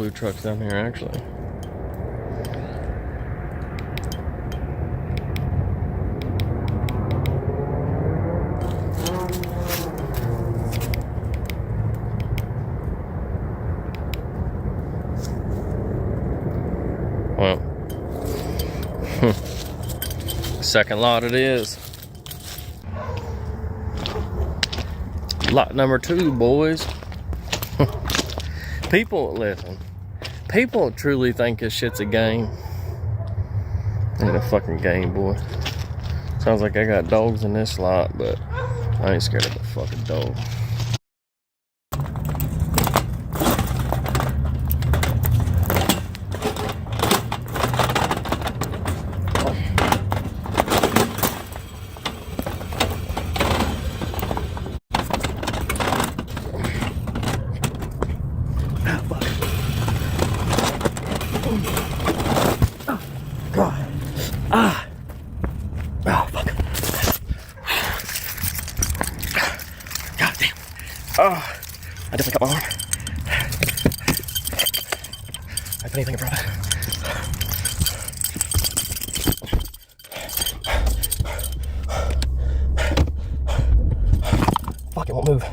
food trucks down here, actually. Well, second lot it is. Lot number 2, boys. People, listen. People truly think this shit's a game. Ain't a fucking game, boy. Sounds like I got dogs in this lot, but I ain't scared of a fucking dog. God. Ah. Oh, fuck. God damn. Oh. I definitely cut my arm. I put anything in front of it. Fuck, it won't move.